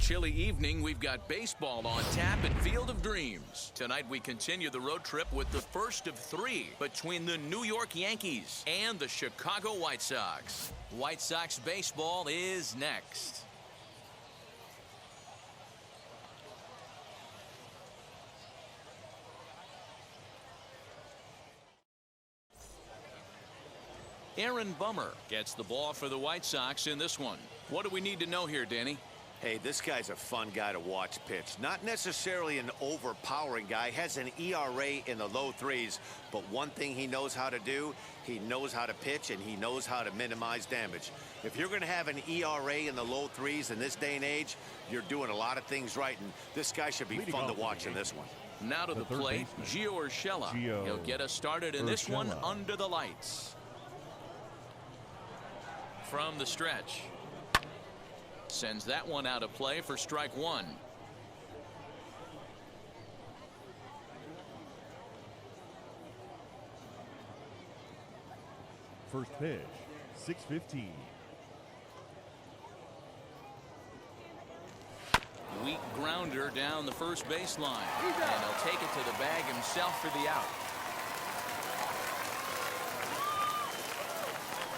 chilly evening, we've got baseball on tap at Field of Dreams. Tonight, we continue the road trip with the first of three between the New York Yankees and the Chicago White Sox. White Sox baseball is next. Aaron Bummer gets the ball for the White Sox in this one. What do we need to know here, Danny? Hey, this guy's a fun guy to watch pitch. Not necessarily an overpowering guy. Has an ERA in the low threes. But one thing he knows how to do, he knows how to pitch and he knows how to minimize damage. If you're going to have an ERA in the low threes in this day and age, you're doing a lot of things right. And this guy should be fun to watch in this one. Now to the plate, Gio Urshela. He'll get us started in this one under the lights. From the stretch. Sends that one out of play for strike one. First pitch, 6:15. Weak grounder down the first baseline. And he'll take it to the bag himself for the out.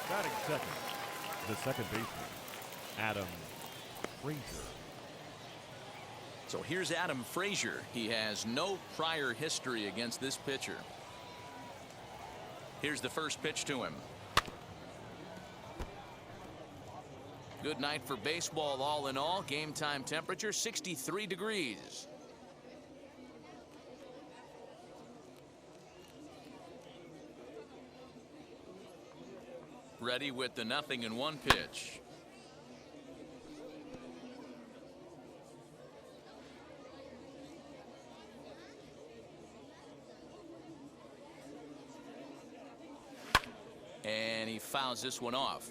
Batting second, the second baseman, Adam Frazier. So here's Adam Frazier. He has no prior history against this pitcher. Here's the first pitch to him. Good night for baseball all in all. Game time temperature 63 degrees. Ready with the 0-1 pitch. And he fouls this one off.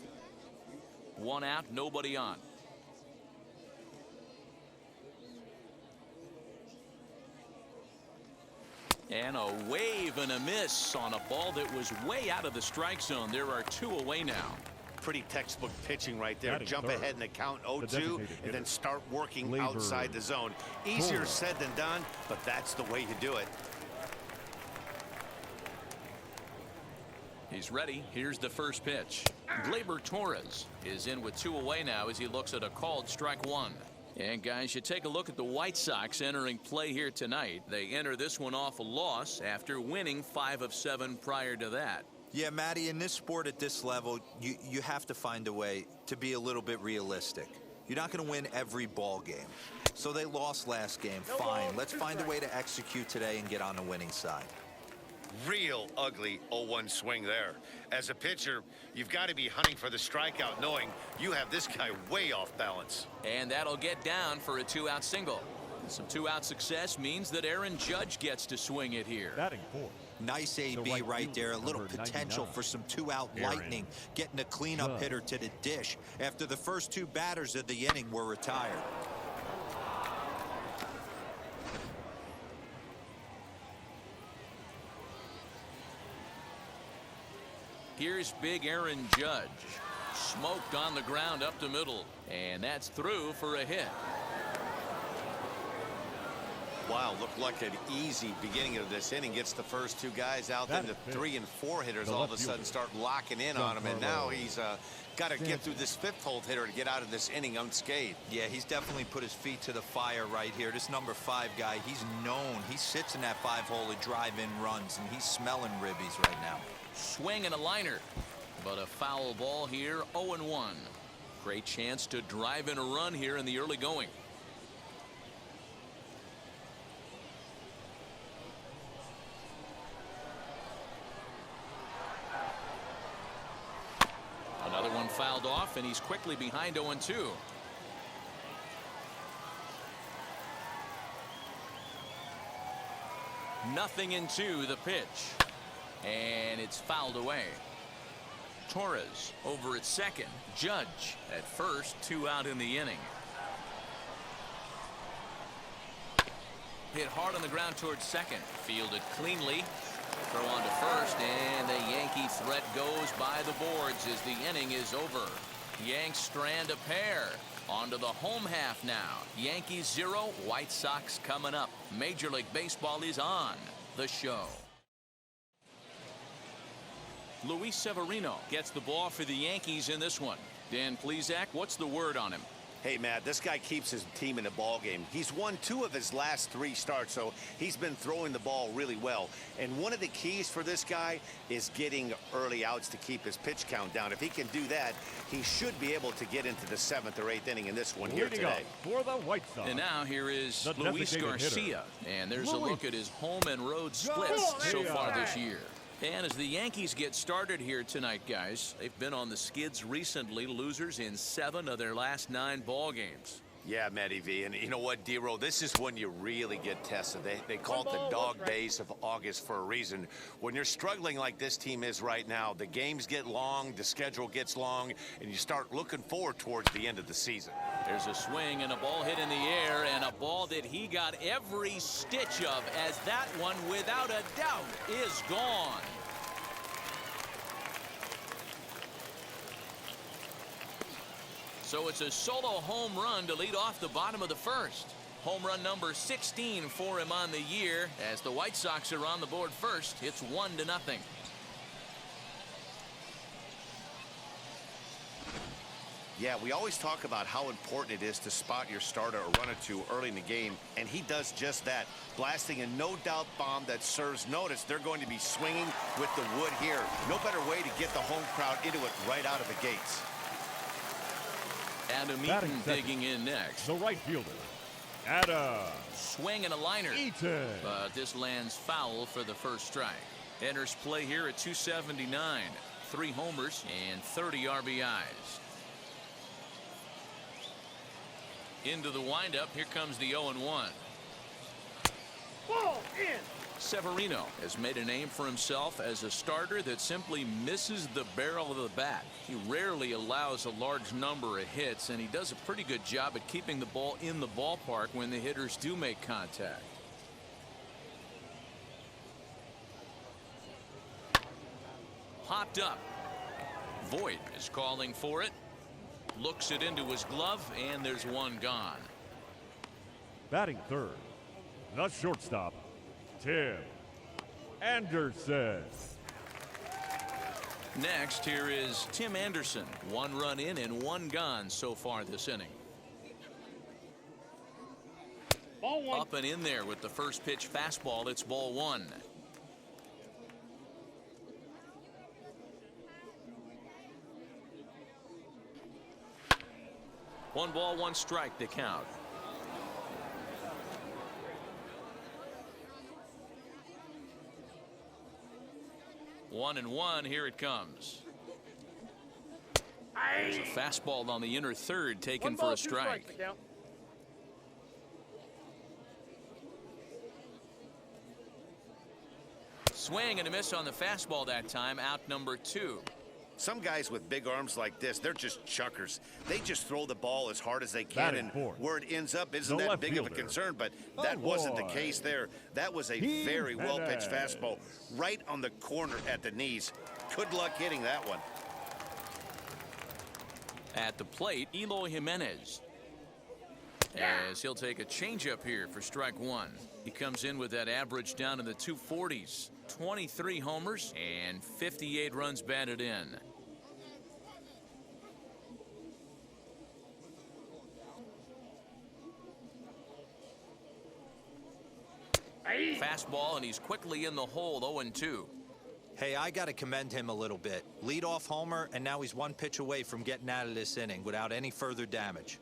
One out, nobody on. And a wave and a miss on a ball that was way out of the strike zone. There are two away now. Pretty textbook pitching right there. Jump ahead in the count 0-2 and then start working outside the zone. Easier said than done, but that's the way you do it. He's ready. Here's the first pitch. Gleyber Torres is in with two away now as he looks at a called strike one. And guys, you take a look at the White Sox entering play here tonight. They enter this one off a loss after winning 5 of 7 prior to that. Yeah, Matty, in this sport at this level, you have to find a way to be a little bit realistic. You're not going to win every ball game. So they lost last game. Fine. Let's find a way to execute today and get on the winning side. Real ugly 0-1 swing there. As a pitcher, you've got to be hunting for the strikeout, knowing you have this guy way off balance. And that'll get down for a 2-out single. Some 2-out success means that Aaron Judge gets to swing it here. Batting fourth. Nice AB right there. A little potential for some 2-out lightning. Getting a cleanup hitter to the dish after the first 2 batters of the inning were retired. Here's big Aaron Judge. Smoked on the ground up the middle. And that's through for a hit. Wow, looked like an easy beginning of this inning. Gets the first 2 guys out. Then the 3 and 4 hitters all of a sudden start locking in on him. And now he's got to get through this 5th hole hitter to get out of this inning unscathed. Yeah, he's definitely put his feet to the fire right here. This number 5 guy, he's known. He sits in that 5-hole to drive in runs, and he's smelling ribbies right now. Swing and a liner. But a foul ball here, 0-1. Great chance to drive in a run here in the early going. Another one fouled off, and he's quickly behind 0-2. Nothing into the pitch. And it's fouled away. Torres over at second. Judge at first. 2 out in the inning. Hit hard on the ground towards second. Fielded cleanly. Throw on to first, and the Yankee threat goes by the boards as the inning is over. Yanks strand a pair. On to the home half now. Yankees 0, White Sox coming up. Major League Baseball is on the show. Luis Severino gets the ball for the Yankees in this one. Dan Plesac, what's the word on him? Hey, Matt, this guy keeps his team in a ball game. He's won 2 of his last 3 starts, so he's been throwing the ball really well. And one of the keys for this guy is getting early outs to keep his pitch count down. If he can do that, he should be able to get into the 7th or 8th inning in this one here today. For the White Sox. And now here is the Luis Garcia. And there's a look at his home and road splits so far this year. And as the Yankees get started here tonight, guys, they've been on the skids recently, losers in 7 of their last 9 ball games. Yeah, Matty V, and you know what, D-Roll, this is when you really get tested. They call it the dog days of August for a reason. When you're struggling like this team is right now, the games get long, the schedule gets long, and you start looking forward towards the end of the season. There's a swing and a ball hit in the air, and a ball that he got every stitch of, as that one, without a doubt, is gone. So it's a solo home run to lead off the bottom of the first. Home run number 16 for him on the year. As the White Sox are on the board first, it's 1-0. Yeah, we always talk about how important it is to spot your starter or run it to early in the game, and he does just that, blasting a no-doubt bomb that serves notice. They're going to be swinging with the wood here. No better way to get the home crowd into it right out of the gates. Adam Eaton digging in next. The right fielder, Adam. Swing and a liner. Eaton. But this lands foul for the first strike. Enters play here at 279. 3 homers and 30 RBIs. Into the windup. Here comes the 0-1. Ball in. Severino has made a name for himself as a starter that simply misses the barrel of the bat. He rarely allows a large number of hits, and he does a pretty good job at keeping the ball in the ballpark when the hitters do make contact. Hopped up. Voit is calling for it. Looks it into his glove, and there's one gone. Batting third, the shortstop, Tim Anderson. Next, here is Tim Anderson. 1 run in and 1 gone so far this inning. Ball 1. Up and in there with the first pitch fastball. It's ball 1. One ball, 1 strike to count. 1-1. Here it comes. There's a fastball on the inner third taken for a strike. Swing and a miss on the fastball that time. Out number 2. Some guys with big arms like this, they're just chuckers. They just throw the ball as hard as they can, and where it ends up isn't that big of a concern, but that wasn't the case there. That was a very well-pitched fastball right on the corner at the knees. Good luck hitting that one. At the plate, Eloy Jimenez, as he'll take a changeup here for strike 1. He comes in with that average down in the 240s. 23 homers and 58 runs batted in. Fastball, and he's quickly in the hole. 0-2. Hey, I got to commend him a little bit. Leadoff homer, and now he's 1 pitch away from getting out of this inning without any further damage.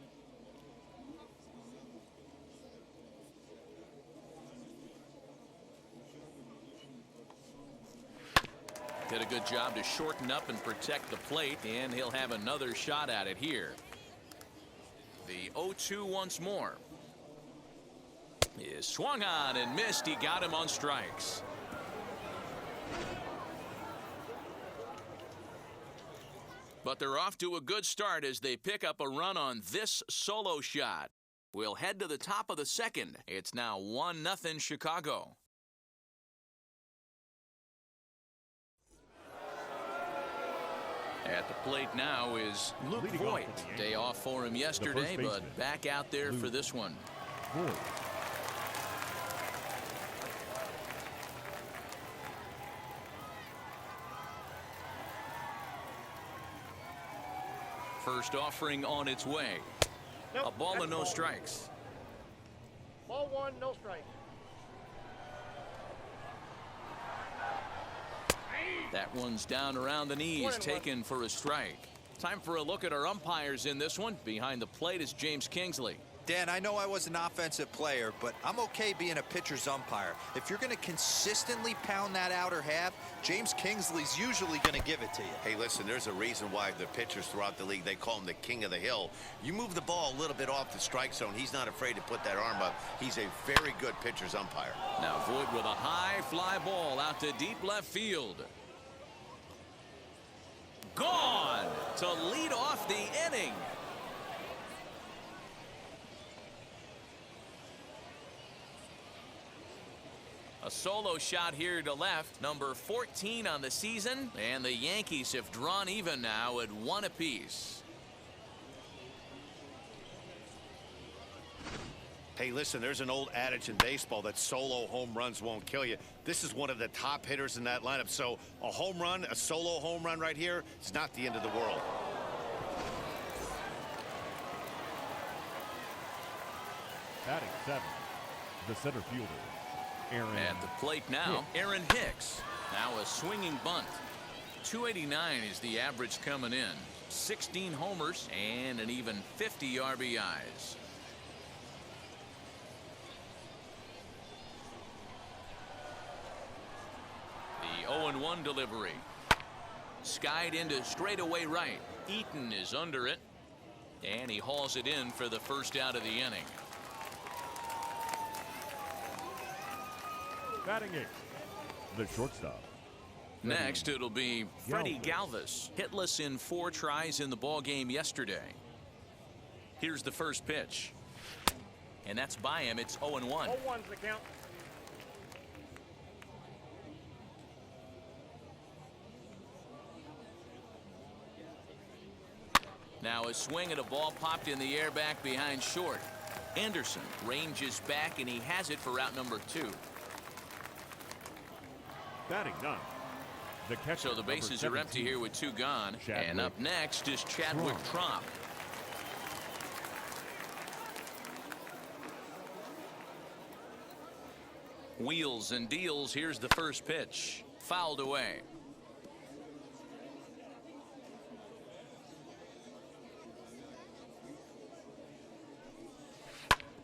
Did a good job to shorten up and protect the plate, and he'll have another shot at it here. The 0-2 once more. Is swung on and missed. He got him on strikes. But they're off to a good start as they pick up a run on this solo shot. We'll head to the top of the second. It's now 1-0 Chicago. At the plate now is Luke Leading off Voigt. for the Day off for him yesterday, baseman, but back out there for Luke this one. Voigt. First offering on its way. Nope, A ball that's and no ball. strikes. Ball one, no strike. That one's down around the knees, taken for a strike. Time for a look at our umpires in this one. Behind the plate is James Kingsley. Dan, I know I was an offensive player, but I'm okay being a pitcher's umpire. If you're going to consistently pound that outer half, James Kingsley's usually going to give it to you. Hey, listen, there's a reason why the pitchers throughout the league, they call him the king of the hill. You move the ball a little bit off the strike zone, he's not afraid to put that arm up. He's a very good pitcher's umpire. Now Voigt with a high fly ball out to deep left field. Gone to lead off the inning. A solo shot here to left, number 14 on the season, and the Yankees have drawn even now at 1 apiece. Hey, listen, there's an old adage in baseball that solo home runs won't kill you. This is one of the top hitters in that lineup, so a home run, a solo home run right here, is not the end of the world. Batting 7th, the center fielder, Aaron. At the plate now, Aaron Hicks. Now a swinging bunt. 289 is the average coming in. 16 homers and an even 50 RBIs. The 0-1 delivery. Skied into straightaway right. Eaton is under it. And he hauls it in for the first out of the inning. Batting 8th, the shortstop. Next, it'll be Freddy Galvez. Galvez, hitless in 4 tries in the ball game yesterday. Here's the first pitch, and that's by him. It's 0-1. 0-1's the count. Now a swing at a ball popped in the air back behind short. Anderson ranges back, and he has it for out number 2. Batting 9th, the catcher. So the bases are empty here with 2 gone. Chadwick And up next is Chadwick Tromp. Wheels and deals. Here's the first pitch. Fouled away.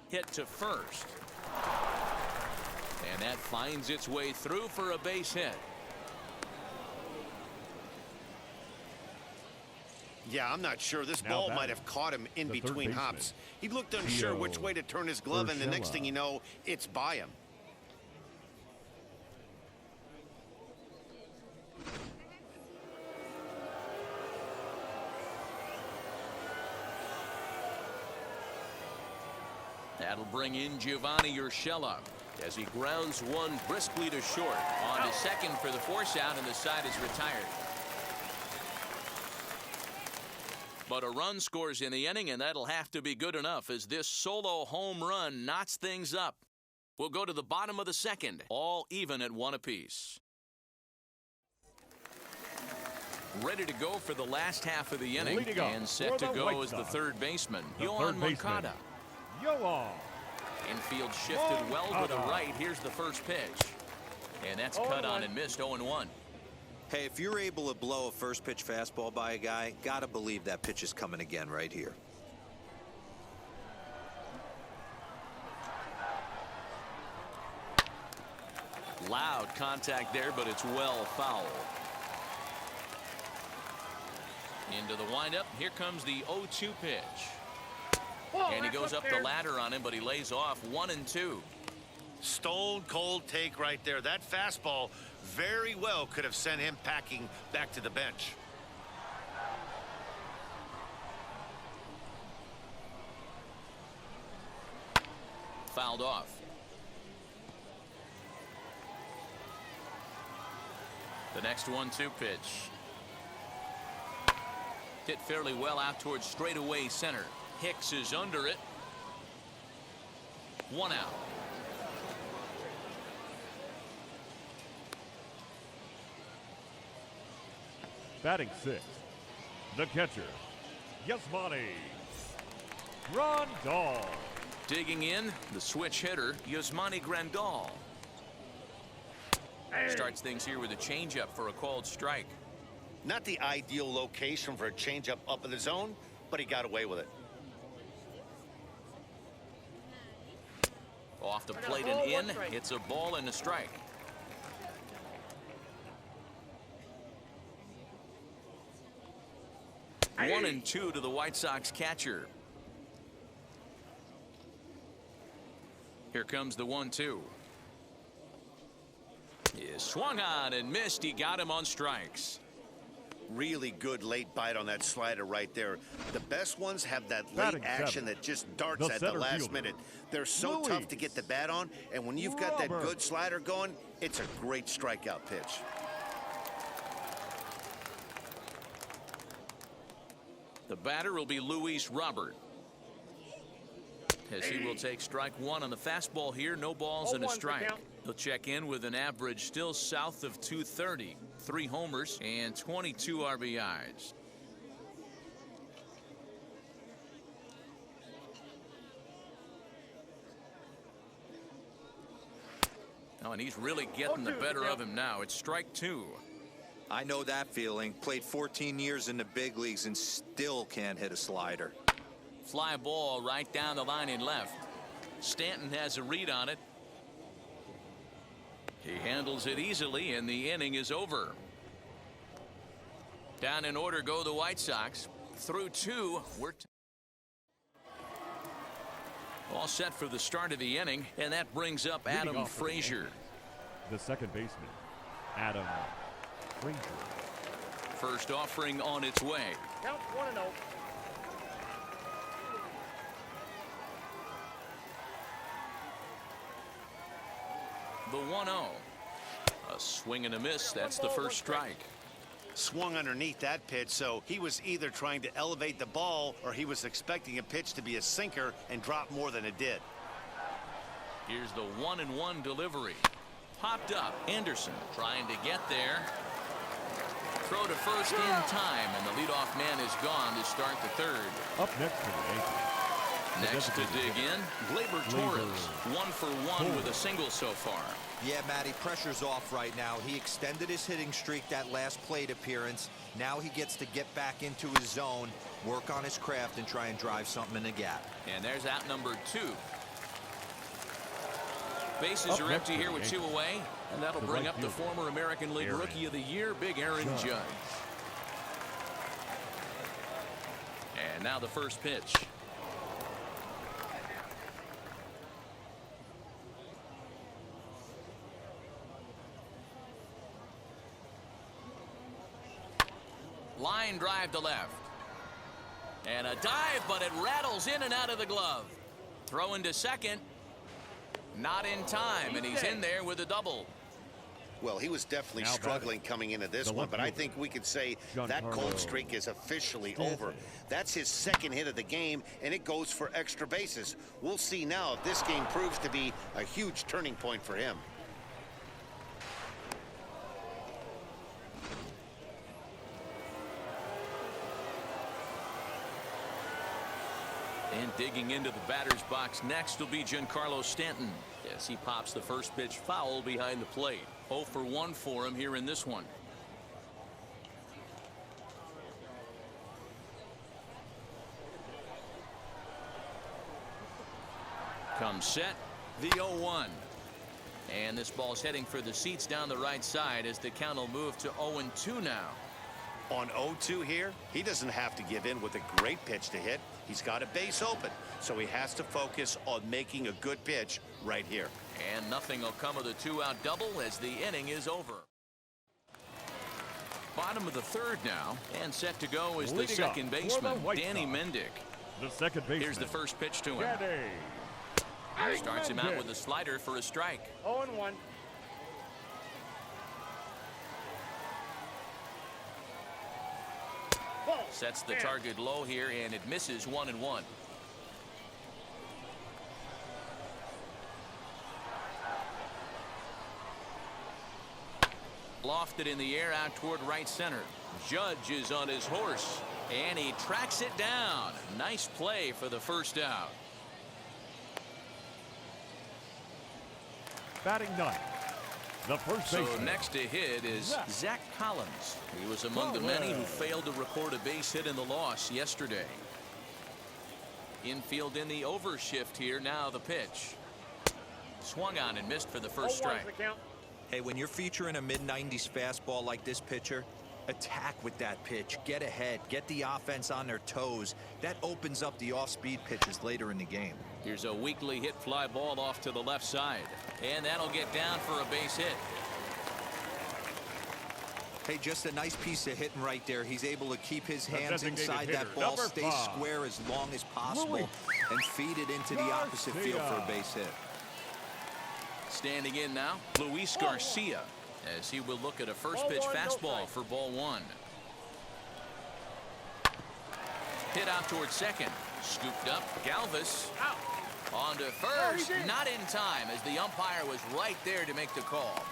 Hit to first. And that finds its way through for a base hit. Yeah, I'm not sure. This Now ball batting, might have caught him in the third between baseman, hops. He looked unsure which way to turn his glove, and the next Urshela. thing you know, it's by him. That'll bring in Giovanni Urshela as he grounds one briskly to short. On to second for the force out, and the side is retired. But a run scores in the inning, and that'll have to be good enough as this solo home run knots things up. We'll go to the bottom of the second, all even at 1 apiece. Ready to go for the last half of the inning, Leading off and set for to the go White as the Sox, third baseman, the Yohan third baseman, Moncada. Yohan. Infield shifted well to the Moncada. right. Here's the first pitch. And that's cut on and missed. 0-1. Hey, if you're able to blow a first pitch fastball by a guy, gotta believe that pitch is coming again right here. Loud contact there, but it's well foul. Into the windup. Here comes the 0-2 pitch. And he goes up the ladder on him, but he lays off 1-2. Stone cold take right there. That fastball very well could have sent him packing back to the bench. Fouled off. The next 1-2 pitch. Hit fairly well out towards straightaway center. Hicks is under it. 1 out. Batting 6th, the catcher, Yasmani Grandal. Digging in, the switch hitter, Yasmani Grandal. Starts things here with a changeup for a called strike. Not the ideal location for a changeup up in the zone, but he got away with it. Off the plate and in. It's a ball and a strike. Hey. 1-2 to the White Sox catcher. Here comes the 1-2. He is swung on and missed. He got him on strikes. Really good late bite on that slider right there. The best ones have that late Batting action 7th, that just darts the at the center last fielder, minute. They're so Luis tough to get the bat on, and when you've got that Robert. good slider going, it's a great strikeout pitch. The batter will be Luis Robert, as he will take strike 1 on the fastball here. No balls and a 0-1 the strike. count. He'll check in with an average still south of 230, 3 homers and 22 RBIs. Oh, and he's really getting the 0-2 better the of count. him now. It's strike 2. I know that feeling. Played 14 years in the big leagues and still can't hit a slider. Fly ball right down the line in left. Stanton has a read on it. He handles it easily, and the inning is over. Down in order go the White Sox. Through 2. We're all set for the start of the inning, and that brings up Leading Adam off for the Frazier. The second baseman, Adam Frazier. First offering on its way. Count 1-0. The 1-0. A swing and a miss. That's the first strike. Swung underneath that pitch, so he was either trying to elevate the ball or he was expecting a pitch to be a sinker and drop more than it did. Here's the 1-1 delivery. Popped up. Anderson trying to get there. Throw to first in time, and the leadoff man is gone to start the third. Up next for the Yankees. Next to dig in, Gleyber Torres. 1 for 1 with a single so far. Yeah, Matty, pressure's off right now. He extended his hitting streak that last plate appearance. Now he gets to get back into his zone, work on his craft, and try and drive something in the gap. And there's out number 2. Bases are empty here with 2 away, and that'll bring up the former American League Rookie of the Year, Big Aaron Judge. And now the first pitch. Line drive to left. And a dive, but it rattles in and out of the glove. Throw into second. Not in time, and he's in there with a double. Well, he was definitely Now struggling coming into this the one, but I left think we could say that Giancarlo cold streak is officially Stanton. over. That's his second hit of the game, and it goes for extra bases. We'll see now if this game proves to be a huge turning point for him. And digging into the batter's box next will be Giancarlo Stanton, as he pops the first pitch foul behind the plate. 0 for 1 for him here in this one. Comes set, the 0-1. And this ball's heading for the seats down the right side as the count will move to 0-2 now. On 0-2 here, he doesn't have to give in with a great pitch to hit. He's got a base open, so he has to focus on making a good pitch right here. And nothing will come of the 2-out double as the inning is over. Bottom of the third now, and set to go is the Leading second up for the baseman, White Danny Sox. Mendick. The second baseman. Here's the first pitch to him. Danny Starts him out Mendick. with a slider for a strike. 0-1. Sets the target low here, and it misses 1-1. Lofted in the air out toward right center. Judge is on his horse, and he tracks it down. Nice play for the first out. Batting ninth, the first baseman. So next to hit is Zach Collins. He was among the many who failed to record a base hit in the loss yesterday. Infield in the overshift here. Now the pitch. Swung on and missed for the first strike. Hey, when you're featuring a mid-90s fastball like this pitcher, attack with that pitch. Get ahead. Get the offense on their toes. That opens up the off-speed pitches later in the game. Here's a weakly hit fly ball off to the left side. And that'll get down for a base hit. Hey, just a nice piece of hitting right there. He's able to keep his hands inside hitter, that ball, stay 5. square as long as possible, and feed it into the opposite field for a base hit. Standing in now, Luis Garcia, as he will look at a first pitch fastball for ball 1. Hit out towards second. Scooped up. Galvez on to first. Not in time, as the umpire was right there to make the call.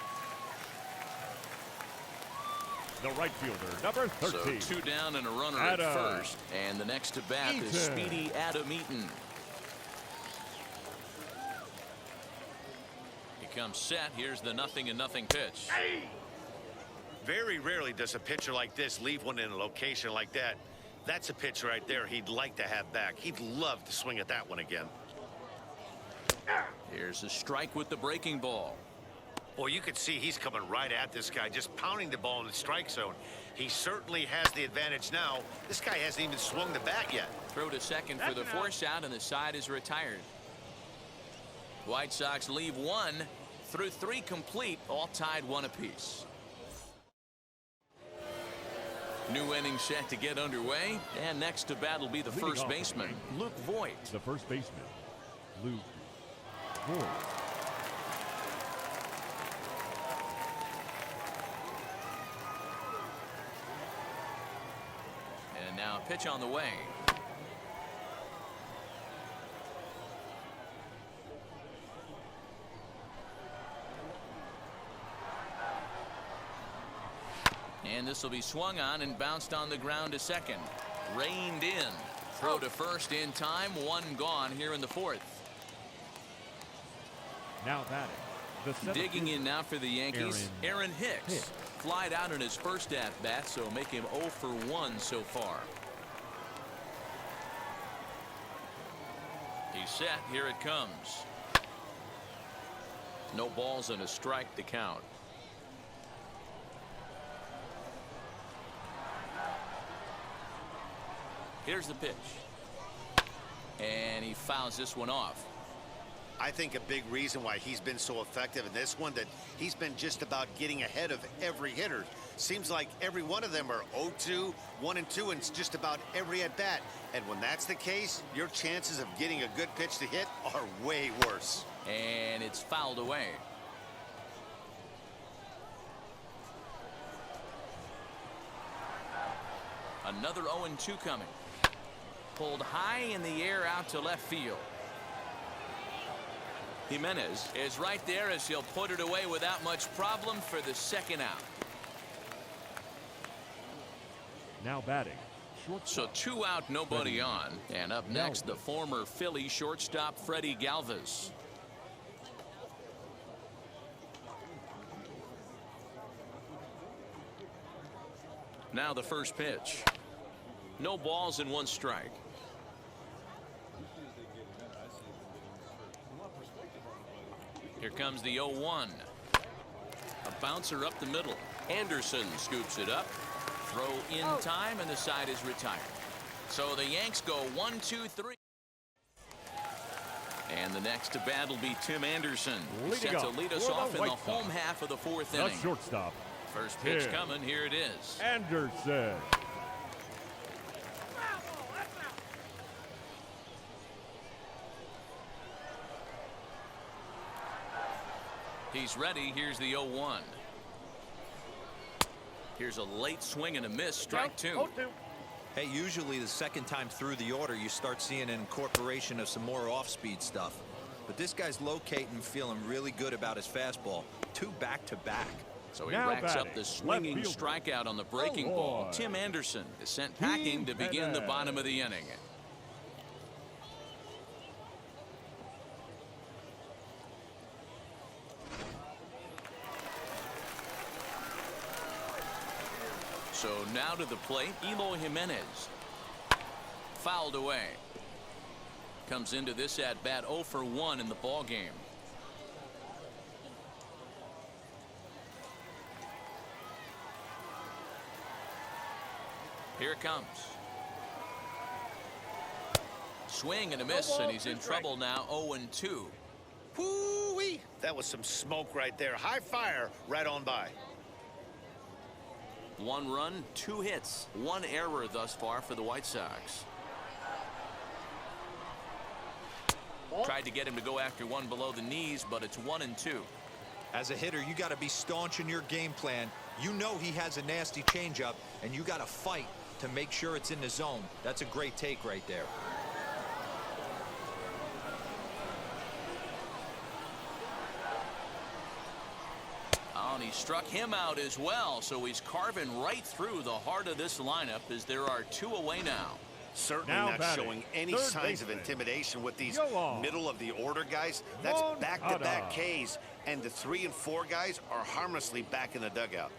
The right fielder, number 13. So 2 down and a runner at first. And the next to bat is speedy Adam Eaton. He comes set. Here's the 0-0 pitch. Very rarely does a pitcher like this leave one in a location like that. That's a pitch right there he'd like to have back. He'd love to swing at that one again. Here's a strike with the breaking ball. Boy, you could see he's coming right at this guy, just pounding the ball in the strike zone. He certainly has the advantage now. This guy hasn't even swung the bat yet. Throw to second for the force out, and the side is retired. White Sox leave 1 through 3 complete, all tied 1 apiece. New inning set to get underway, and next to bat will be the first baseman, Luke Voigt. The first baseman, Luke Voigt. And now a pitch on the way. And this will be swung on and bounced on the ground to second. Reined in. Throw to first in time. 1 gone here in the 4th. Now batting. Digging in now for the Yankees, Aaron Hicks. Flied out in his first at-bat, so make him 0 for 1 so far. He's set. Here it comes. No balls and a strike to count. Here's the pitch. And he fouls this one off. I think a big reason why he's been so effective in this one, that he's been just about getting ahead of every hitter. Seems like every one of them are 0-2, 1-2, and just about every at bat. And when that's the case, your chances of getting a good pitch to hit are way worse. And it's fouled away. Another 0-2 coming. Pulled high in the air out to left field. Jimenez is right there as he'll put it away without much problem for the second out. Now batting. So 2 out, nobody on. And up next, the former Philly shortstop Freddy Galvez. Now the first pitch. No balls and 1 strike. Here comes the 0-1. A bouncer up the middle. Anderson scoops it up. Throw in time, and the side is retired. So the Yanks go 1-2-3. And the next to bat will be Tim Anderson. Set to lead us off in the home half of the 4th inning. The shortstop. First pitch coming. Here it is. Anderson. He's ready. Here's the 0-1. Here's a late swing and a miss. Strike 2. Hey, usually the second time through the order, you start seeing an incorporation of some more off-speed stuff. But this guy's locating, feeling really good about his fastball. 2 back-to-back. So he Now racks up batting, the swinging left fielder, strikeout on the breaking ball. Tim Anderson is sent packing to begin the bottom of the inning. So now to the plate, Eloy Jimenez. Fouled away. Comes into this at bat 0 for 1 in the ball game. Here it comes. Swing and a miss, and he's in trouble now. 0-2. Whoo-wee! That was some smoke right there. High fire right on by. 1 run, 2 hits, 1 error thus far for the White Sox. Tried to get him to go after one below the knees, but it's 1-2. As a hitter, you got to be staunch in your game plan. You know he has a nasty changeup, and you got to fight to make sure it's in the zone. That's a great take right there. Oh, and he struck him out as well, so he's carving right through the heart of this lineup as there are 2 away now. Certainly Now not batting, showing any third signs of baseman, intimidation with these Yoan. middle of the order guys. That's Yoan back-to-back Ada. Ks, and the 3 and 4 guys are harmlessly back in the dugout.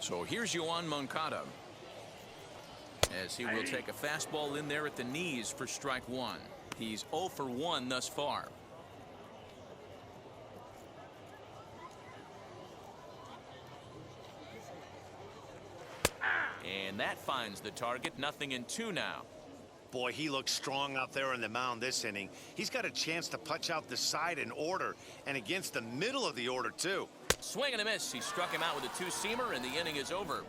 So here's Yoan Moncada, as he will take a fastball in there at the knees for strike 1. He's 0 for 1 thus far. And that finds the target. 0-2 now. Boy, he looks strong out there on the mound this inning. He's got a chance to punch out the side in order, and against the middle of the order, too. Swing and a miss. He struck him out with a 2-seamer, and the inning is over.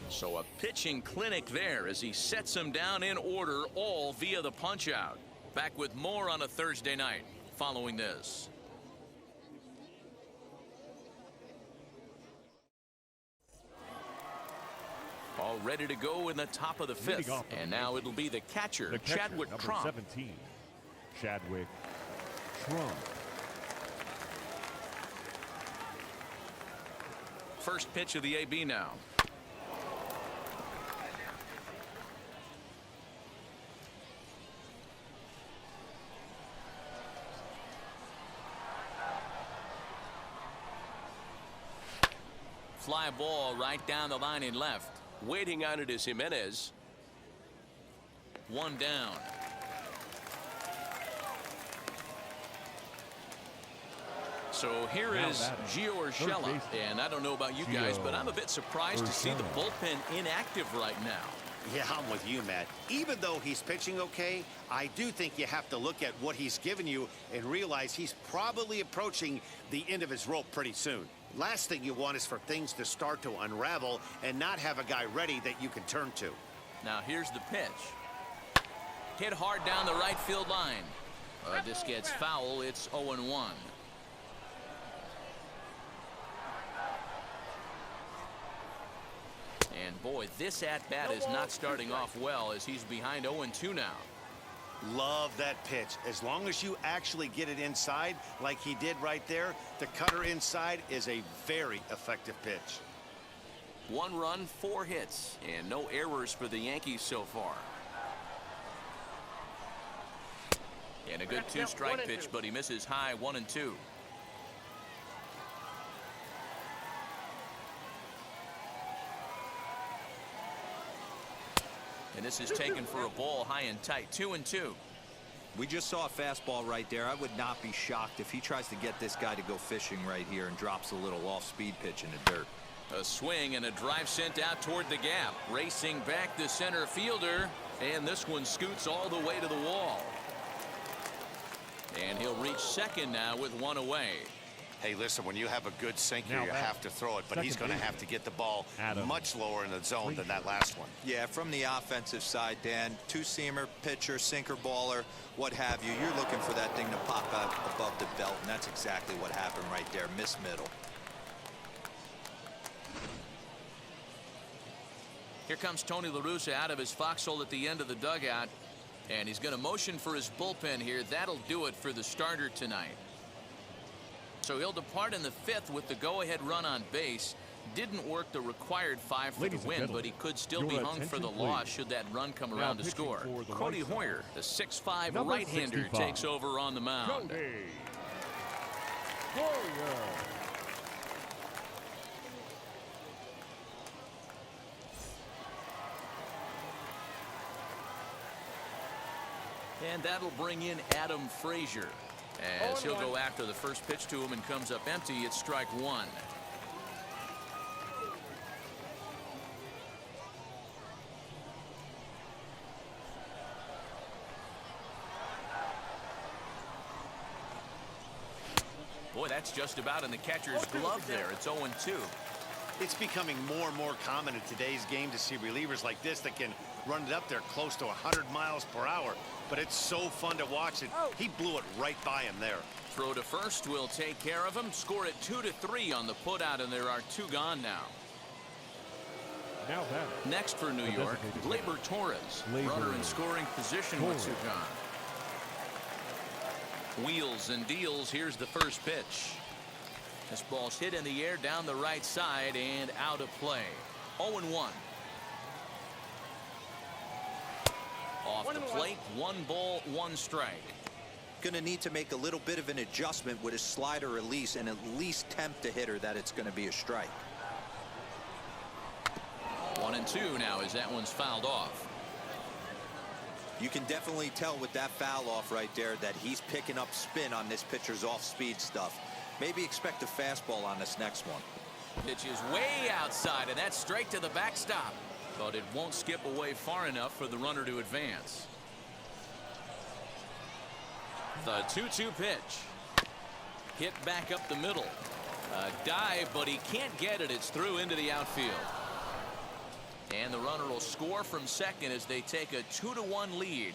So a pitching clinic there as he sets him down in order, all via the punch-out. Back with more on a Thursday night following this. All ready to go in the top of the 5th. And now it'll be the catcher, Chadwick number Trump. 17, Chadwick Trump. First pitch of the AB now. Fly ball right down the line in left. Waiting on it is Jimenez. 1 down. So here Now is batting, Gio third Urshela, baseman, and I don't know about you guys, but I'm a bit surprised to see the Urshela. bullpen inactive right now. Yeah, I'm with you, Matt. Even though he's pitching okay, I do think you have to look at what he's given you and realize he's probably approaching the end of his rope pretty soon. Last thing you want is for things to start to unravel and not have a guy ready that you can turn to. Now here's the pitch. Hit hard down the right field line. This gets foul. It's 0-1. And boy, this at-bat is not starting off well as he's behind 0-2 now. Love that pitch. As long as you actually get it inside like he did right there, the cutter inside is a very effective pitch. 1 run, 4 hits, and no errors for the Yankees so far. And a good 2-strike pitch, but he misses high. 1-2. And this is taken for a ball high and tight. 2-2. We just saw a fastball right there. I would not be shocked if he tries to get this guy to go fishing right here and drops a little off-speed pitch in the dirt. A swing and a drive sent out toward the gap. Racing back the center fielder, and this one scoots all the way to the wall. And he'll reach second now with 1 away. Hey, listen, when you have a good sinker, Now you that have to throw it, but he's second going to baseman, have to get the ball Adam much lower in the zone than that last one. Yeah, from the offensive side, Dan, two-seamer, pitcher, sinker baller, what have you, you're looking for that thing to pop out above the belt, and that's exactly what happened right there. Miss middle. Here comes Tony La Russa out of his foxhole at the end of the dugout, and he's going to motion for his bullpen here. That'll do it for the starter tonight. So he'll depart in the 5th with the go-ahead run on base. Didn't work the required 5 for the win, but he could still be hung for the loss should that run come around to score. Cody Hoyer, the 6'5" right-hander, takes over on the mound. And that'll bring in Adam Frazier, as he'll go after the first pitch to him and comes up empty. It's strike 1. Boy, that's just about in the catcher's glove there. It's 0-2. It's becoming more and more common in today's game to see relievers like this that can run it up there close to 100 miles per hour. But it's so fun to watch it. He blew it right by him there. Throw to first will take care of him. Score it 2-3 on the putout, and there are 2 gone now. Next for New York, Gleyber Torres. Runner in scoring position with 2 gone. Wheels and deals. Here's the first pitch. This ball's hit in the air down the right side and out of play. 0-1. Off the plate, 1 ball, 1 strike. Going to need to make a little bit of an adjustment with his slider release and at least tempt the hitter that it's going to be a strike. 1-2 now as that one's fouled off. You can definitely tell with that foul off right there that he's picking up spin on this pitcher's off-speed stuff. Maybe expect a fastball on this next one. Pitch is way outside, and that's straight to the backstop. But it won't skip away far enough for the runner to advance. The 2-2 pitch. Hit back up the middle. A dive, but he can't get it. It's through into the outfield. And the runner will score from second as they take a 2-1 lead.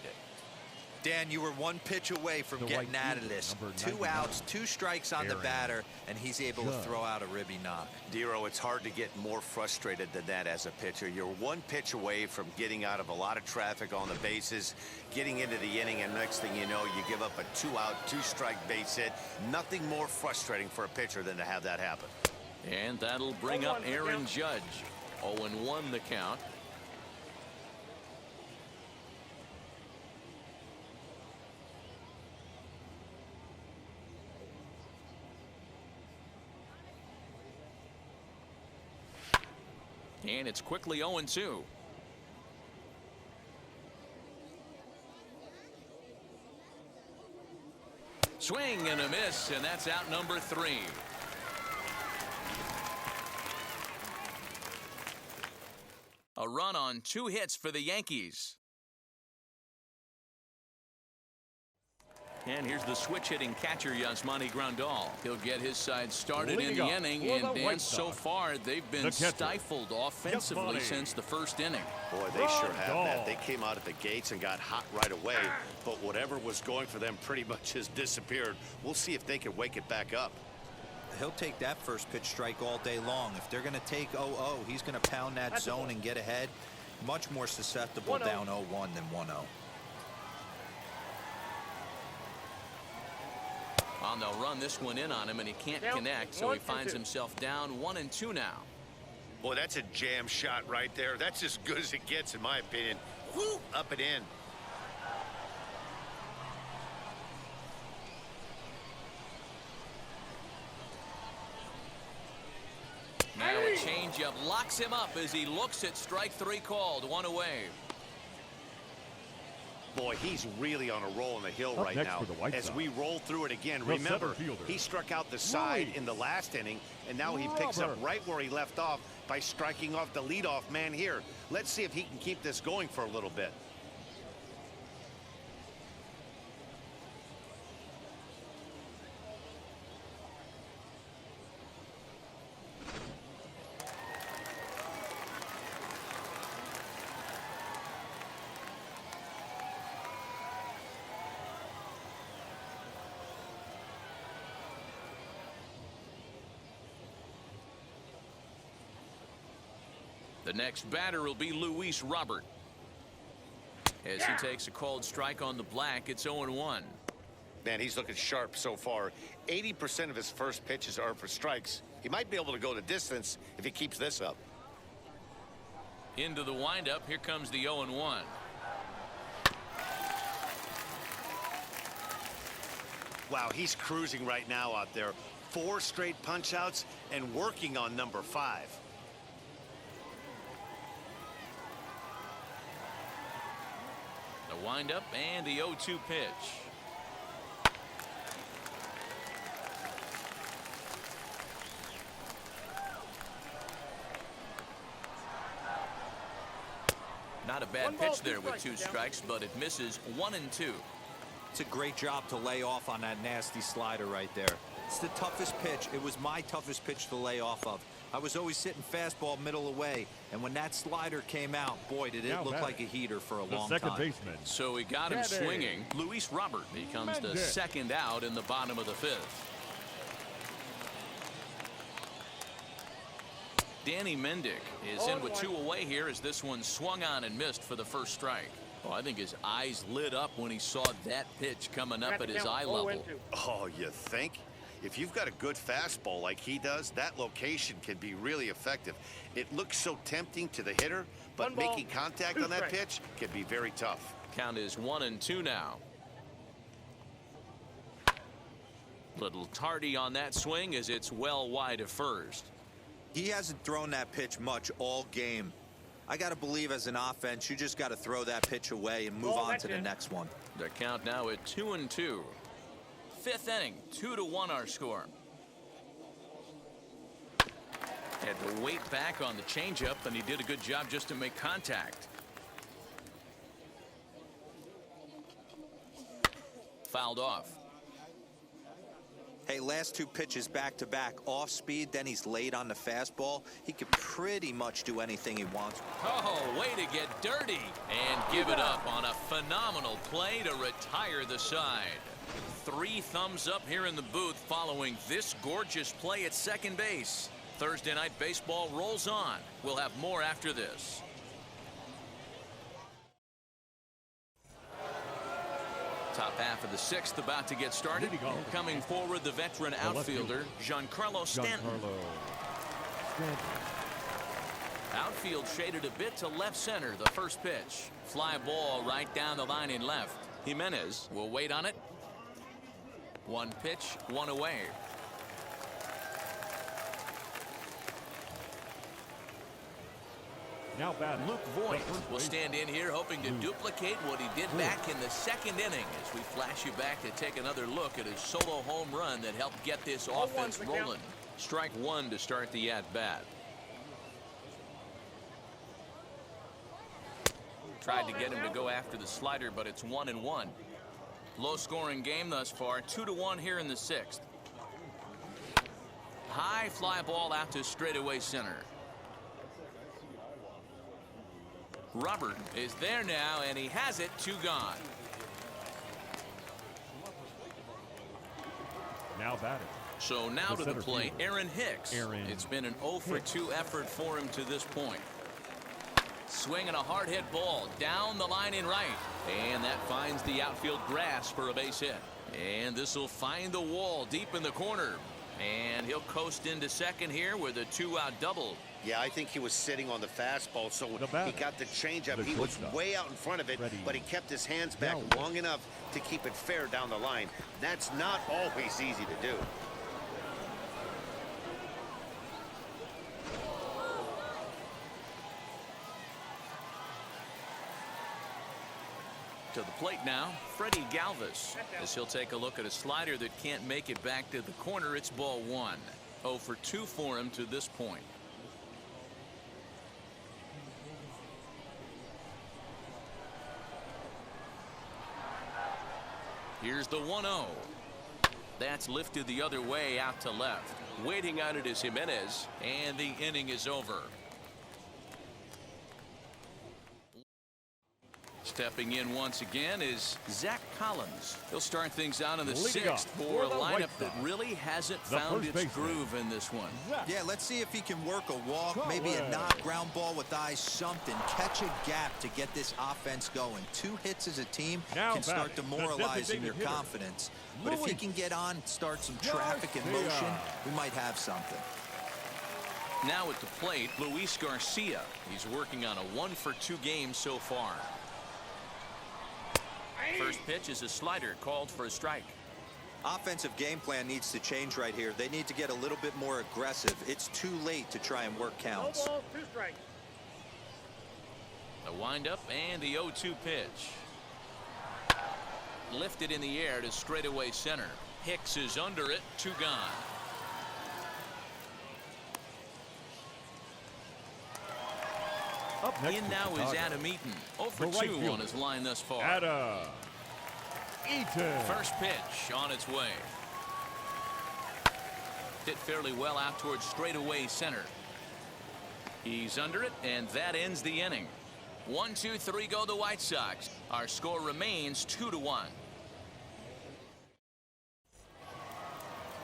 Dan, you were 1 pitch away from getting out of this. 2 outs, 2 strikes on the batter, and he's able to throw out a ribby knock. Dero, it's hard to get more frustrated than that as a pitcher. You're 1 pitch away from getting out of a lot of traffic on the bases, getting into the inning, and next thing you know, you give up a 2-out, 2-strike base hit. Nothing more frustrating for a pitcher than to have that happen. And that'll bring up Aaron Judge. 0-1 the count. And it's quickly 0-2. Swing and a miss, and that's out number 3. A run on 2 hits for the Yankees. And here's the switch-hitting catcher, Yasmani Grandal. He'll get his side started in the inning, and Dan, so far they've been stifled offensively since the first inning. Boy, they sure have that. They came out at the gates and got hot right away, but whatever was going for them pretty much has disappeared. We'll see if they can wake it back up. He'll take that first pitch strike all day long. If they're going to take 0-0, he's going to pound that zone and get ahead. Much more susceptible down 0-1 than 1-0. And they'll run this one in on him, and he can't connect, so he finds himself down 1-2 now. Boy, that's a jam shot right there. That's as good as it gets, in my opinion. Woo, up and in. Now a changeup locks him up as he looks at strike 3 called. 1 away. Boy, he's really on a roll on the hill right now. As we roll through it again, remember, he struck out the side in the last inning, and now he picks up right where he left off by striking off the leadoff man here. Let's see if he can keep this going for a little bit. The next batter will be Luis Robert. As he takes a called strike on the black, it's 0-1. Man, he's looking sharp so far. 80% of his first pitches are for strikes. He might be able to go the distance if he keeps this up. Into the windup. Here comes the 0-1. Wow, he's cruising right now out there. 4 straight punch outs and working on number 5. The windup and the 0-2 pitch. Not a bad pitch there with 2 strikes, but it misses 1-2. It's a great job to lay off on that nasty slider right there. It's the toughest pitch. It was my toughest pitch to lay off of. I was always sitting fastball middle away, and when that slider came out, boy, did it look like a heater for a long time. Second baseman. So he got him swinging. Luis Robert becomes the second out in the bottom of the 5th. Danny Mendick is in with 2 away here as this one swung on and missed for the first strike. Well, I think his eyes lit up when he saw that pitch coming up at his eye level. Oh, you think? If you've got a good fastball like he does, that location can be really effective. It looks so tempting to the hitter, but making contact on that pitch can be very tough. Count is 1-2 now. Little tardy on that swing as it's well wide of first. He hasn't thrown that pitch much all game. I got to believe as an offense, you just got to throw that pitch away and move on to the next one. The count now at 2-2. 5th inning, 2-1 our score. Had to wait back on the changeup, and he did a good job just to make contact. Fouled off. Hey, last 2 pitches back-to-back, off speed, then he's late on the fastball. He could pretty much do anything he wants. Oh, way to get dirty and give it up on a phenomenal play to retire the side. 3 thumbs up here in the booth following this gorgeous play at second base. Thursday Night Baseball rolls on. We'll have more after this. Top half of the 6th about to get started. Coming forward, the veteran outfielder, Giancarlo Stanton. Outfield shaded a bit to left center. The first pitch. Fly ball right down the line in left. Jimenez will wait on it. 1 pitch, 1 away. Now batting. Luke Voigt will stand in here hoping to duplicate what he did back in the 2nd inning as we flash you back to take another look at his solo home run that helped get this offense rolling. Strike 1 to start the at-bat. Tried to get him to go after the slider, but it's 1-1. Low-scoring game thus far, 2-1 here in the 6th. High fly ball out to straightaway center. Robert is there now, and he has it. 2 gone. Now batting. So now to the plate, Aaron Hicks. It's been an 0 for 2 effort for him to this point. Swinging a hard hit ball down the line in right, and that finds the outfield grass for a base hit. And this will find the wall deep in the corner, and he'll coast into second here with a 2-out double. Yeah, I think he was sitting on the fastball, so when he got the changeup, he was way out in front of it, but he kept his hands back long enough to keep it fair down the line. That's not always easy to do. To the plate now, Freddy Galvez, as he'll take a look at a slider that can't make it back to the corner. It's ball 1. 0 for 2 for him to this point. Here's the 1-0. That's lifted the other way out to left. Waiting on it is Jimenez, and the inning is over. Stepping in once again is Zach Collins. He'll start things out in the Leading sixth off for a for the lineup White that Sox, really hasn't the found first its baseman, groove in this one. Yeah, let's see if he can work a walk, maybe a knock, ground ball with eyes, something. Catch a gap to get this offense going. 2 hits as a team can start demoralizing your confidence. But if he can get on, start some traffic and motion, we might have something. Now at the plate, Luis Garcia. He's working on a 1-for-2 game so far. First pitch is a slider called for a strike. Offensive game plan needs to change right here. They need to get a little bit more aggressive. It's too late to try and work counts. No balls, 2 strikes. The windup and the 0-2 pitch. Lifted in the air to straightaway center. Hicks is under it. 2 gone. Up next In now is Adam Eaton. 0 for 2 on his line thus far. Adam Eaton. First pitch on its way. Hit fairly well out towards straightaway center. He's under it, and that ends the inning. 1, 2, 3 go the White Sox. Our score remains 2-1.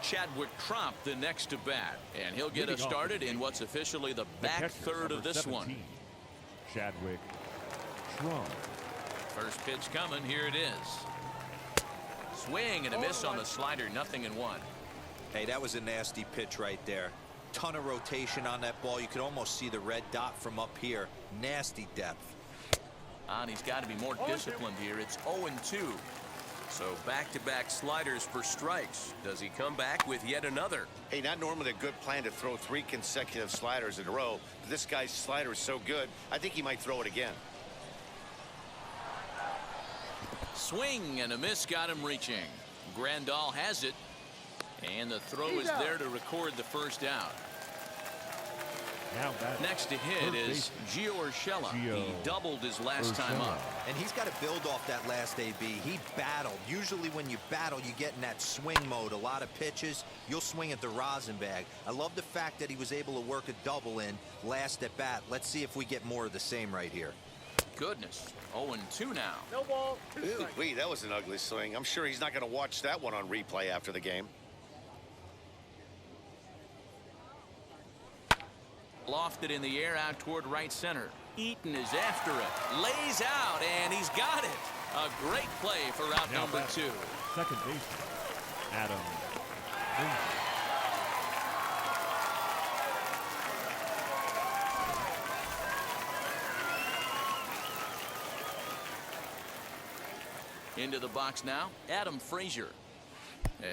Chadwick Tromp the next to bat, and he'll get us started in what's officially the back third of this one. Chadwick Tromp. First pitch coming. Here it is. Swing and a miss on the slider. 0-1. Hey, that was a nasty pitch right there. Ton of rotation on that ball. You could almost see the red dot from up here. Nasty depth. And he's got to be more disciplined here. It's 0-2. So back-to-back sliders for strikes. Does he come back with yet another? Hey, not normally a good plan to throw 3 consecutive sliders in a row. But this guy's slider is so good, I think he might throw it again. Swing and a miss got him reaching. Grandal has it. And the throw is there to record the first out. Now next to hit is Gio Urshela. He doubled his last time up. And he's got to build off that last AB. He battled. Usually when you battle, you get in that swing mode. A lot of pitches, you'll swing at the rosin bag. I love the fact that he was able to work a double in last at bat. Let's see if we get more of the same right here. Goodness. 0-2 now. No balls, 2 strikes. Ooh, that was an ugly swing. I'm sure he's not going to watch that one on replay after the game. Lofted in the air out toward right center. Eaton is after it. Lays out, and he's got it. A great play for out number 2. Second baseman, Adam Frazier. Into the box now, Adam Frazier.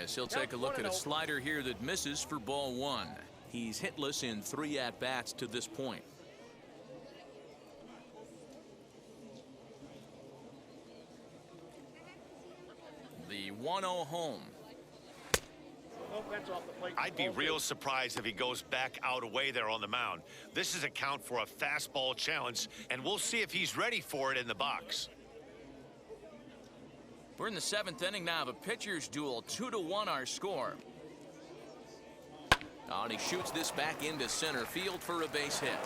As he'll take a look at a slider here that misses for ball 1. He's hitless in 3 at-bats to this point. The 1-0 home. No fence off the plate. I'd be real surprised if he goes back out away there on the mound. This is a count for a fastball challenge, and we'll see if he's ready for it in the box. We're in the 7th inning now of a pitcher's duel. 2-1 our score. Oh, and he shoots this back into center field for a base hit.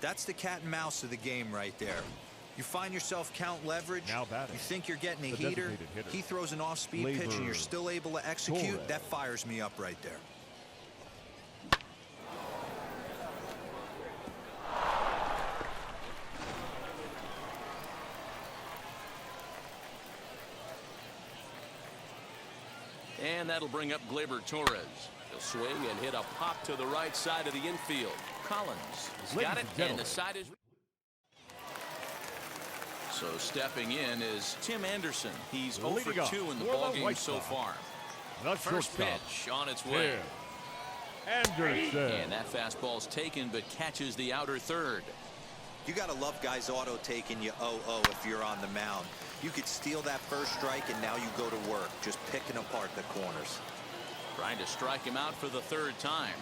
That's the cat and mouse of the game right there. You find yourself count leverage. Now batting, you think you're getting a the heater. designated hitter, He throws an off-speed pitch and you're still able to execute. Torres. That fires me up right there. And that'll bring up Gleyber Torres. He'll swing and hit a pop to the right side of the infield. Collins has got it, and the side is... So stepping in is Tim Anderson. He's 0 for 2 in the ballgame so far. First pitch on its way. Anderson. And that fastball's taken, but catches the outer third. You got to love guys auto taking you 0-0 if you're on the mound. You could steal that first strike, and now you go to work, just picking apart the corners. Trying to strike him out for the 3rd time.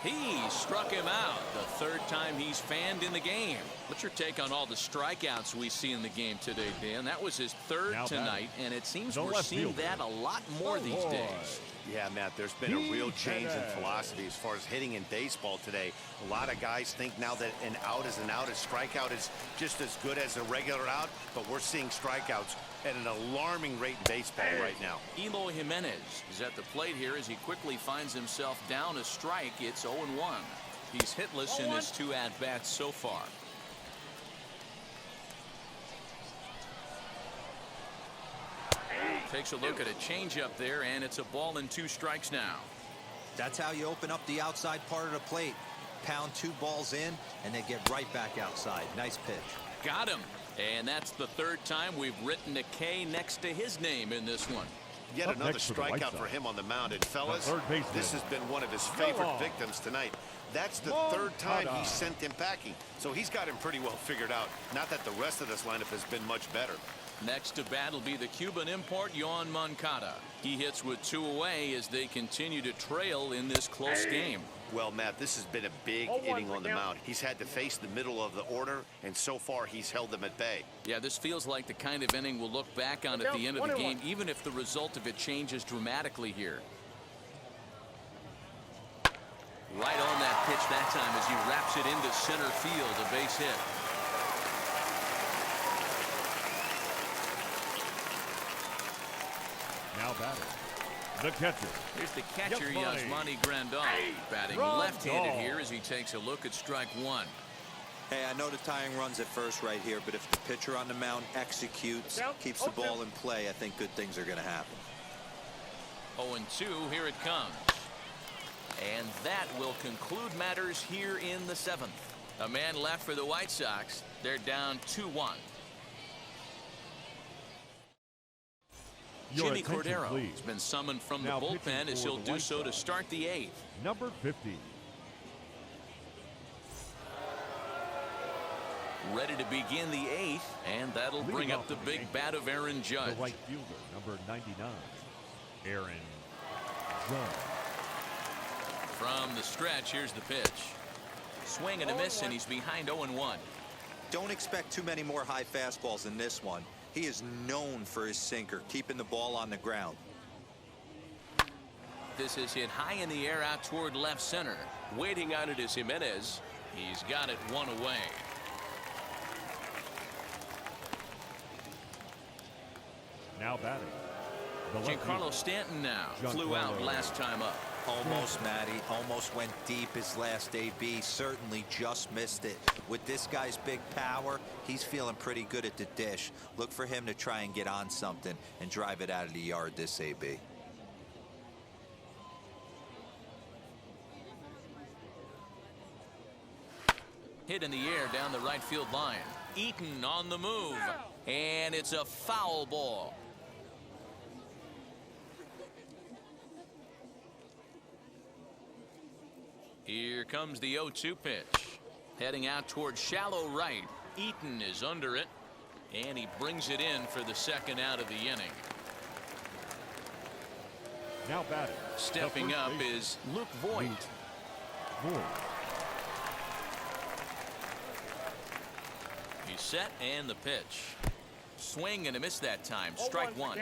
He struck him out the 3rd time he's fanned in the game. What's your take on all the strikeouts we see in the game today, Dan? That was his third tonight, and it seems we're seeing that a lot more these days. Yeah, Matt, there's been a real change in philosophy as far as hitting in baseball today. A lot of guys think now that an out is an out, a strikeout is just as good as a regular out, but we're seeing strikeouts at an alarming rate in baseball right now. Eloy Jimenez is at the plate here as he quickly finds himself down a strike. It's 0-1. He's hitless in his 2 at-bats so far. Takes a look at a changeup there, and it's a ball and 2 strikes now. That's how you open up the outside part of the plate. Pound 2 balls in, and they get right back outside. Nice pitch. Got him. And that's the 3rd time we've written a K next to his name in this one. Yet another strikeout for him on the mound. And fellas, this has been one of his favorite victims tonight. That's the 3rd time he sent him packing. So he's got him pretty well figured out. Not that the rest of this lineup has been much better. Next to bat will be the Cuban import, Yoan Moncada. He hits with 2 away as they continue to trail in this close game. Well, Matt, this has been a big inning on the mound. He's had to face the middle of the order, and so far he's held them at bay. Yeah, this feels like the kind of inning we'll look back on at the end of the game, even if the result of it changes dramatically here. Right on that pitch that time as he wraps it into center field, a base hit. Now batting, the catcher. Here's the catcher, Yasmani Grandal, batting left-handed here as he takes a look at strike 1. Hey, I know the tying runs at first right here, but if the pitcher on the mound executes, keeps the ball in play, I think good things are going to happen. 0-2, here it comes. And that will conclude matters here in the 7th. A man left for the White Sox. They're down 2-1. Jimmy Cordero has been summoned from the bullpen as he'll do so to start the 8th. Number 50. Ready to begin the 8th, and that'll bring up the big bat of Aaron Judge. The right fielder, number 99, Aaron Judge. From the stretch, here's the pitch. Swing and a miss, and he's behind 0-1. Don't expect too many more high fastballs in this one. He is known for his sinker, keeping the ball on the ground. This is hit high in the air out toward left center. Waiting on it is Jimenez. He's got it 1 away. Now batting, Giancarlo Stanton now flew out last time up. Almost, Matty. Almost went deep his last AB. Certainly just missed it. With this guy's big power, he's feeling pretty good at the dish. Look for him to try and get on something and drive it out of the yard this AB. Hit in the air down the right field line. Eaton on the move. And it's a foul ball. Here comes the 0-2 pitch. Heading out towards shallow right. Eaton is under it. And he brings it in for the 2nd out of the inning. Now batting. Stepping up is Luke Voigt. He's set and the pitch. Swing and a miss that time. Strike 1.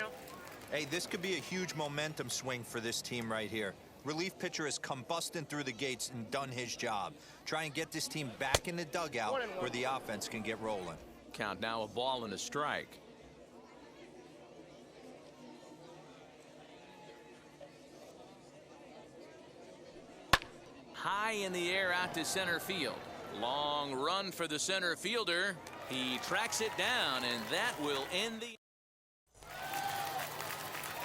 Hey, this could be a huge momentum swing for this team right here. Relief pitcher has come busting through the gates and done his job. Try and get this team back in the dugout where the offense can get rolling. Count now, a ball and a strike. High in the air out to center field. Long run for the center fielder. He tracks it down, and that will end the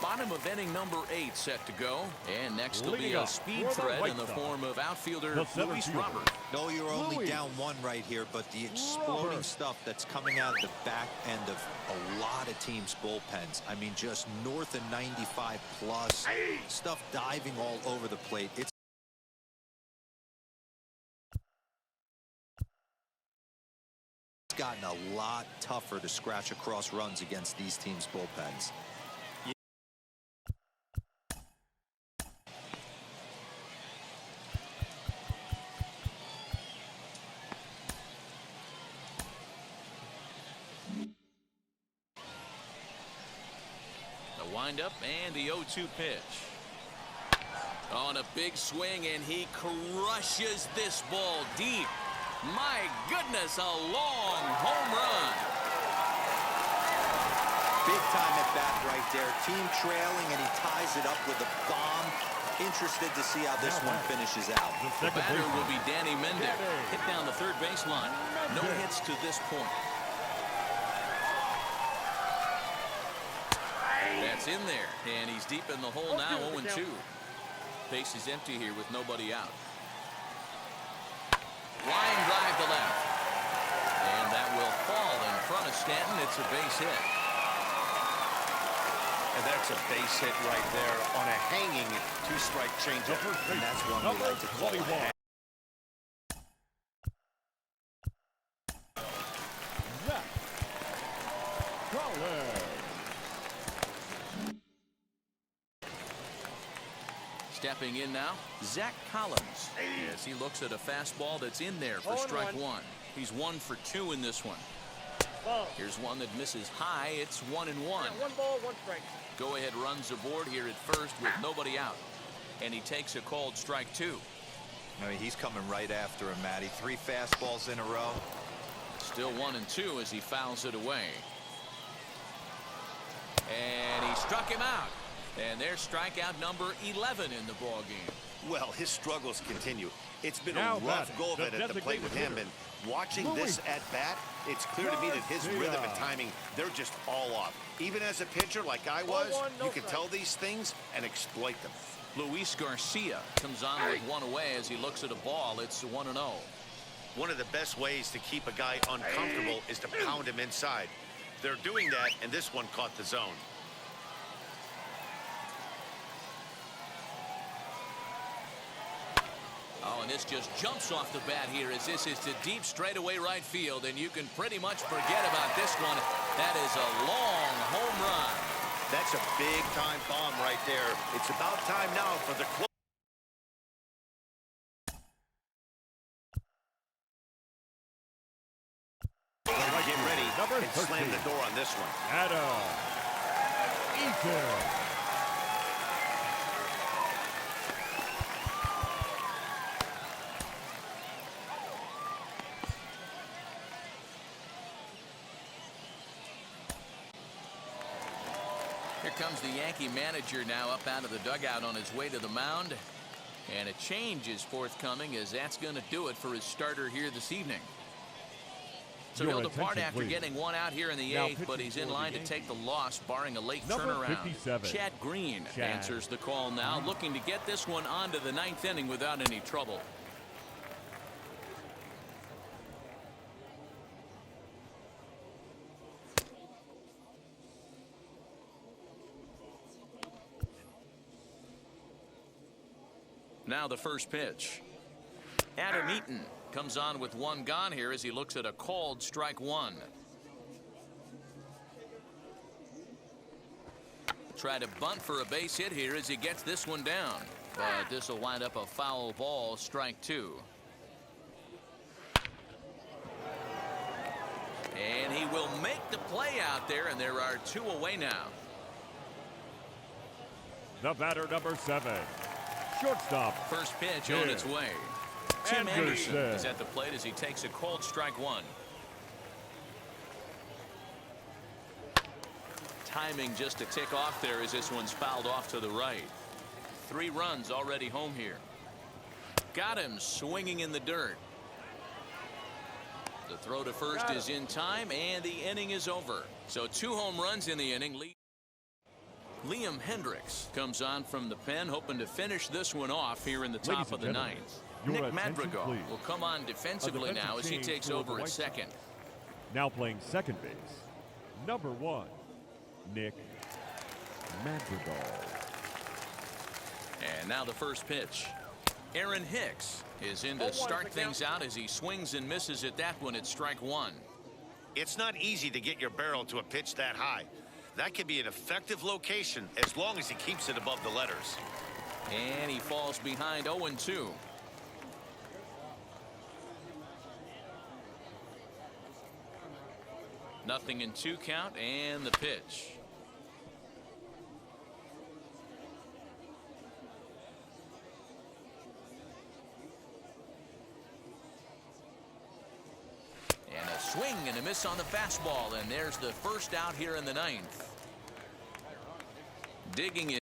bottom of inning number 8 set to go. And next will be a speed threat in the form of outfielder Luis Robert. No, you're only down 1 right here, but the exploding stuff that's coming out of the back end of a lot of teams' bullpens. I mean, just north of 95 plus. Stuff diving all over the plate. It's gotten a lot tougher to scratch across runs against these teams' bullpens. windup and the 0-2 pitch. On a big swing, and he crushes this ball deep. My goodness, a long home run. Big time at bat right there. Team trailing, and he ties it up with a bomb. Interested to see how this one finishes out. The batter will be Danny Mendick. Hit down the third baseline. No hits to this point. That's in there, and he's deep in the hole now, 0-2. Base is empty here with nobody out. Line drive to left. And that will fall in front of Stanton. It's a base hit. And that's a base hit right there on a hanging two-strike changeup. And that's one we like to call a Stepping in now, Zach Collins, as he looks at a fastball that's in there for strike one. He's 1 for 2 in this one. Here's one that misses high. It's 1-1. 1 ball, 1 strike. Go ahead runs aboard here at first with nobody out. And he takes a called strike 2. I mean, he's coming right after him, Matty. 3 fastballs in a row. Still 1-2 as he fouls it away. And he struck him out. And there's strikeout number 11 in the ball game. Well, his struggles continue. It's been a rough go of it at the plate with him, and watching this at bat, it's clear to me that his rhythm and timing, they're just all off. Even as a pitcher like I was, you can tell these things and exploit them. Luis Garcia comes on with one away as he looks at a ball. It's 1-0. One of the best ways to keep a guy uncomfortable is to pound him inside. They're doing that, and this one caught the zone. Oh, and this just jumps off the bat here as this is to deep straightaway right field, and you can pretty much forget about this one. That is a long home run. That's a big-time bomb right there. It's about time now for the close. Get ready and slam the door on this one. Adam Eaton. Here comes the Yankee manager now up out of the dugout on his way to the mound. And a change is forthcoming, as that's going to do it for his starter here this evening. So he'll depart after getting one out here in the 8th, but he's in line to take the loss, barring a late turnaround. 57. Chad Green answers the call now, looking to get this one onto the 9th inning without any trouble. Now the first pitch. Adam Eaton comes on with one gone here as he looks at a called strike 1. Try to bunt for a base hit here as he gets this one down. But this will wind up a foul ball, strike 2. And he will make the play out there, and there are 2 away now. The batter, number 7. Shortstop. First pitch on its way. Tim Anderson is at the plate as he takes a called strike 1. Timing just a tick off there as this one's fouled off to the right. 3 runs already home here. Got him swinging in the dirt. The throw to first is in time, and the inning is over. So 2 home runs in the inning. Liam Hendricks comes on from the pen, hoping to finish this one off here in the top of the 9th. Nick Madrigal will come on defensively now as he takes over at second. Now playing second base, number 1, Nick Madrigal. And now the first pitch. Aaron Hicks is in to start things out as he swings and misses at that one at strike 1. It's not easy to get your barrel to a pitch that high. That could be an effective location as long as he keeps it above the letters. And he falls behind 0-2. Nothing in 2 count, and the pitch. swing and a miss on the fastball, and there's the first out here in the ninth. Digging it.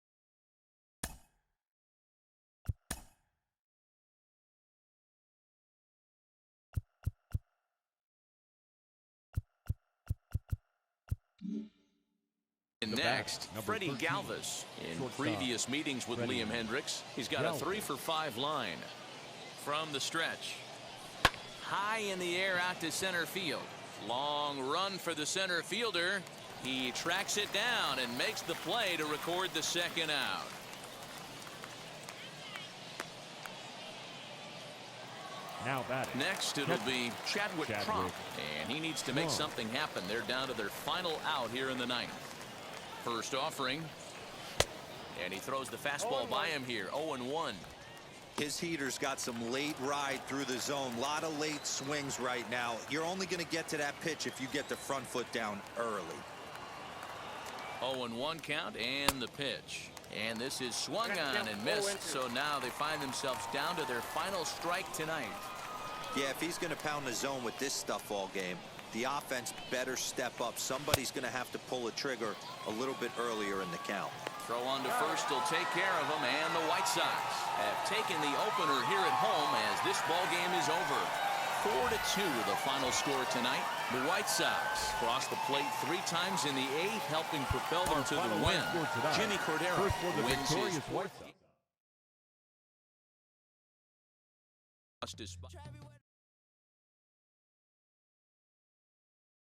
Next, Freddy Galvez. In previous meetings with Liam Hendricks, he's got a 3-for-5 line. From the stretch. High in the air out to center field. Long run for the center fielder. He tracks it down and makes the play to record the second out. Now batting. Next, it'll be Chadwick Trump, and he needs to make something happen. They're down to their final out here in the ninth. First offering, and he throws the fastball by him here. 0-1. His heater's got some late ride through the zone. A lot of late swings right now. You're only going to get to that pitch if you get the front foot down early. 0-1 count and the pitch. And this is swung on and missed. So now they find themselves down to their final strike tonight. Yeah, if he's going to pound the zone with this stuff all game, the offense better step up. Somebody's going to have to pull a trigger a little bit earlier in the count. Throw on to first will take care of him, and the White Sox have taken the opener here at home as this ball game is over. 4-2 the final score tonight. The White Sox crossed the plate 3 times in the 8th, helping propel them to the win. Jimmy Cordero wins his 4th.